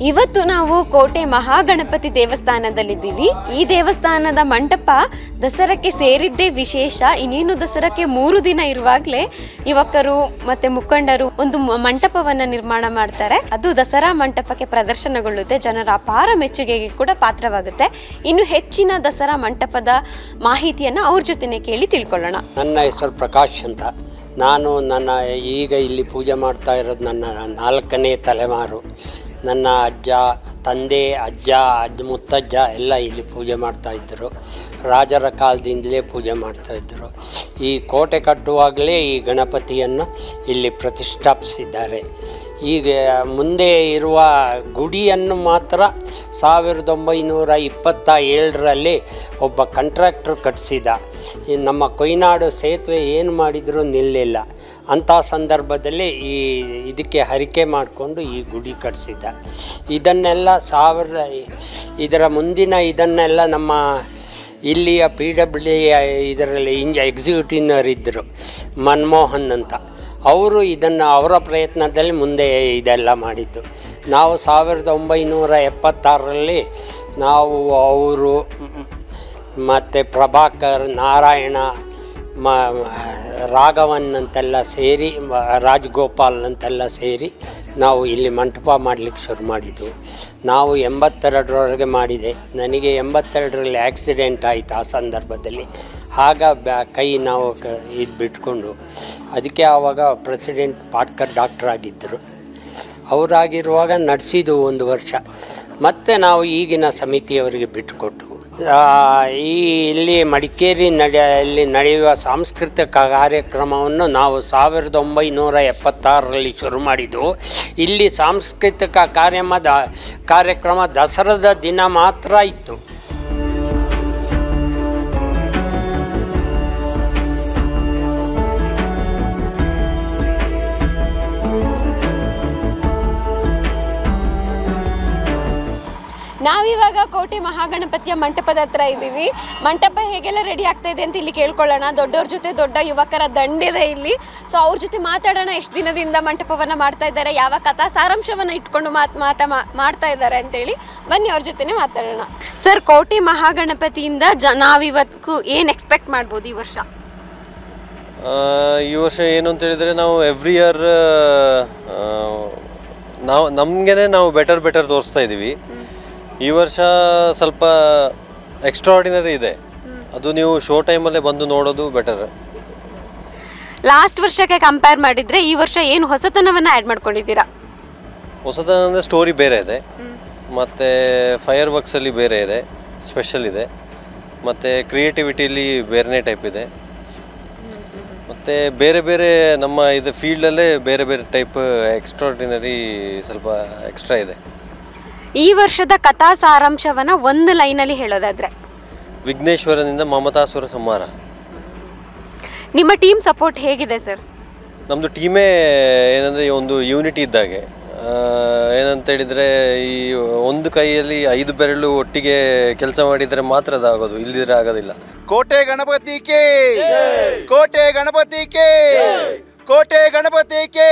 ಇವತ್ತು ನಾವು ಕೋಟೆ ಮಹಾಗಣಪತಿ ದೇವಸ್ಥಾನದಲ್ಲಿದ್ದೀವಿ. ಈ ದೇವಸ್ಥಾನದ ಮಂಟಪ ದಸರಾಕ್ಕೆ ಸೇರಿದ್ದೇ ವಿಶೇಷ. ಇನ್ನೇನು ದಸರಾಕ್ಕೆ 3 ದಿನ ಇರುವಾಗಲೇ ಯುವಕರು ಮತ್ತೆ ಮುಖಂಡರು ಒಂದು ಮಂಟಪವನ್ನು ನಿರ್ಮಾಣ ಮಾಡ್ತಾರೆ. ಅದು ದಸರಾ ಮಂಟಪಕ್ಕೆ ಪ್ರದರ್ಶನಗೊಳ್ಳುತ್ತೆ. ಜನರ ಅಪಾರ ಮೆಚ್ಚುಗೆಗೆ ಕೂಡ ಪಾತ್ರವಾಗುತ್ತೆ. ಇನ್ನು ಹೆಚ್ಚಿನ ದಸರಾ ಮಂಟಪದ ಮಾಹಿತಿಯನ್ನು ಅವ್ರ ಜೊತೆನೆ ಕೇಳಿ ತಿಳ್ಕೊಳ್ಳೋಣ. ನನ್ನ ಹೆಸರು ಪ್ರಕಾಶ್ ಅಂತ. ನಾನು ಈಗ ಇಲ್ಲಿ ಪೂಜೆ ಮಾಡ್ತಾ ಇರೋದು ನನ್ನ 4ನೇ ತಲೆಮಾರು. ನನ್ನ ಅಜ್ಜ ಮುತ್ತಜ್ಜ ಎಲ್ಲ ಇಲ್ಲಿ ಪೂಜೆ ಮಾಡ್ತಾಯಿದ್ದರು. ರಾಜರ ಕಾಲದಿಂದಲೇ ಪೂಜೆ ಮಾಡ್ತಾಯಿದ್ದರು. ಈ ಕೋಟೆ ಕಟ್ಟುವಾಗಲೇ ಈ ಗಣಪತಿಯನ್ನು ಇಲ್ಲಿ ಪ್ರತಿಷ್ಠಾಪಿಸಿದ್ದಾರೆ. ಈಗ ಮುಂದೆ ಇರುವ ಗುಡಿಯನ್ನು ಮಾತ್ರ 1927ರಲ್ಲಿ ಒಬ್ಬ ಕಾಂಟ್ರಾಕ್ಟ್ರ್ ಕಟ್ಟಿಸಿದ. ನಮ್ಮ ಕೊಯ್ನಾಡು ಸೇತುವೆ ಏನು ಮಾಡಿದರೂ ನಿಲ್ಲಿಲ್ಲ. ಅಂಥ ಸಂದರ್ಭದಲ್ಲಿ ಇದಕ್ಕೆ ಹರಿಕೆ ಮಾಡಿಕೊಂಡು ಈ ಗುಡಿ ಕಟ್ಟಿಸಿದ್ದ. ಇದನ್ನೆಲ್ಲ ಇದರ ಮುಂದಿನ ಇದನ್ನೆಲ್ಲ ನಮ್ಮ ಇಲ್ಲಿಯ PWD ಇದರಲ್ಲಿ ಎಕ್ಸಿಕ್ಯೂಟಿವ್ನರ್ ಇದ್ದರು, ಮನಮೋಹನ್ ಅಂತ. ಅವರು ಇದನ್ನು ಅವರ ಪ್ರಯತ್ನದಲ್ಲಿ ಮುಂದೆ ಇದೆಲ್ಲ ಮಾಡಿದ್ದು. ನಾವು 1976ರಲ್ಲಿ ನಾವು ಅವರು ಮತ್ತು ಪ್ರಭಾಕರ್, ನಾರಾಯಣ, ರಾಘವನ್ ಅಂತೆಲ್ಲ ಸೇರಿ, ರಾಜಗೋಪಾಲ್ ಅಂತೆಲ್ಲ ಸೇರಿ ನಾವು ಇಲ್ಲಿ ಮಂಟಪ ಮಾಡಲಿಕ್ಕೆ ಶುರು ಮಾಡಿದ್ದು. ನಾವು 82ರವರೆಗೆ ಮಾಡಿದೆ. ನನಗೆ 82ರಲ್ಲಿ ಆಕ್ಸಿಡೆಂಟ್ ಆಯಿತು. ಆ ಸಂದರ್ಭದಲ್ಲಿ ಆಗ ಕೈ ನಾವು ಇದು ಬಿಟ್ಕೊಂಡು, ಅದಕ್ಕೆ ಆವಾಗ ಪ್ರೆಸಿಡೆಂಟ್ ಪಾಟ್ಕರ್ ಡಾಕ್ಟರ್ ಆಗಿದ್ದರು. ಅವರಾಗಿರುವಾಗ ನಡೆಸಿದ್ದು 1 ವರ್ಷ. ಮತ್ತು ನಾವು ಈಗಿನ ಸಮಿತಿಯವರಿಗೆ ಬಿಟ್ಟುಕೊಟ್ಟು ಇಲ್ಲಿ ಮಡಿಕೇರಿಯಲ್ಲಿ ನಡೆಯುವ ಸಾಂಸ್ಕೃತಿಕ ಕಾರ್ಯಕ್ರಮವನ್ನು ನಾವು 1976ರಲ್ಲಿ ಶುರು ಮಾಡಿದ್ದು. ಇಲ್ಲಿ ಸಾಂಸ್ಕೃತಿಕ ಕಾರ್ಯಕ್ರಮ ದಸರಾದ ದಿನ ಮಾತ್ರ ಇತ್ತು. ನಾವಿವಾಗ ಕೋಟೆ ಮಹಾಗಣಪತಿಯ ಮಂಟಪದ ಹತ್ರ ಇದ್ದೀವಿ. ಮಂಟಪ ಹೇಗೆಲ್ಲ ರೆಡಿ ಆಗ್ತಾ ಇದೆ ಅಂತ ಇಲ್ಲಿ ಕೇಳ್ಕೊಳ್ಳೋಣ. ದೊಡ್ಡವ್ರ ಜೊತೆ ದೊಡ್ಡ ಯುವಕರ ದಂಡಿದೆ ಇಲ್ಲಿ. ಸೊ ಅವ್ರ ಜೊತೆ ಮಾತಾಡೋಣ. ಎಷ್ಟು ದಿನದಿಂದ ಮಂಟಪವನ್ನು ಮಾಡ್ತಾ ಇದ್ದಾರೆ, ಯಾವ ಕಥಾ ಸಾರಾಂಶವನ್ನು ಇಟ್ಕೊಂಡು ಮಾಡ್ತಾ ಇದ್ದಾರೆ ಅಂತೇಳಿ. ಬನ್ನಿ ಅವ್ರ ಜೊತೆನೆ ಮಾತಾಡೋಣ. ಸರ್, ಕೋಟೆ ಮಹಾಗಣಪತಿಯಿಂದ ನಾವಿವತ್ತು ಏನು ಎಕ್ಸ್ಪೆಕ್ಟ್ ಮಾಡ್ಬೋದು ಈ ವರ್ಷ? ಈ ವರ್ಷ ಏನು ಅಂತ ಹೇಳಿದರೆ, ನಾವು ಎವ್ರಿ ಇಯರ್ ನಮಗೇನೆ ನಾವು ಬೆಟರ್ ತೋರಿಸ್ತಾ ಇದ್ದೀವಿ. ಈ ವರ್ಷ ಸ್ವಲ್ಪ ಎಕ್ಸ್ಟ್ರಾಆರ್ಡಿನರಿ ಇದೆ. ಅದು ನೀವು ಶೋ ಟೈಮಲ್ಲೇ ಬಂದು ನೋಡೋದು ಬೆಟರ್. ಲಾಸ್ಟ್ ವರ್ಷಕ್ಕೆ ಕಂಪೇರ್ ಮಾಡಿದರೆ ಈ ವರ್ಷ ಏನು ಹೊಸತನವನ್ನು ಆ್ಯಡ್ ಮಾಡ್ಕೊಂಡಿದ್ದೀರಾ? ಹೊಸತನ ಅಂದರೆ ಸ್ಟೋರಿ ಬೇರೆ ಇದೆ, ಮತ್ತು ಫೈರ್ ವರ್ಕ್ಸಲ್ಲಿ ಬೇರೆ ಇದೆ, ಸ್ಪೆಷಲ್ ಇದೆ, ಮತ್ತು ಕ್ರಿಯೇಟಿವಿಟಿಲಿ ಬೇರೆನೇ ಟೈಪ್ ಇದೆ, ಮತ್ತು ಬೇರೆ ನಮ್ಮ ಇದು ಫೀಲ್ಡಲ್ಲೇ ಬೇರೆ ಟೈಪ್ ಎಕ್ಸ್ಟ್ರಾಆರ್ಡಿನರಿ ಸ್ವಲ್ಪ ಎಕ್ಸ್ಟ್ರಾ ಇದೆ. ಈ ವರ್ಷದ ಕಥಾ ಸಾರಾಂಶವನ್ನು ಒಂದು ಲೈನಲ್ಲಿ ಹೇಳೋದಾದ್ರೆ? ವಿಘ್ನೇಶ್ವರನಿಂದ ಮಮತಾಸುರ ಸಂಹಾರ. ನಿಮ್ಮ ಟೀಮ್ ಸಪೋರ್ಟ್ ಹೇಗಿದೆ ಸರ್? ನಮ್ಮದು ಟೀಮೇ ಏನಂದರೆ ಒಂದು ಯೂನಿಟಿ ಇದ್ದಾಗೆ. ಏನಂತ ಹೇಳಿದರೆ, ಈ ಒಂದು ಕೈಯಲ್ಲಿ 5 ಬೆರಳು ಒಟ್ಟಿಗೆ ಕೆಲಸ ಮಾಡಿದರೆ ಮಾತ್ರ ಅದಾಗೋದು, ಇಲ್ಲದಿದ್ರೆ ಆಗೋದಿಲ್ಲ. ಕೋಟೆ ಗಣಪತಿ ಕೆ, ಕೋಟೆ ಗಣಪತಿ ಕೆ, ಕೋಟೆ ಗಣಪತಿ ಕೆ.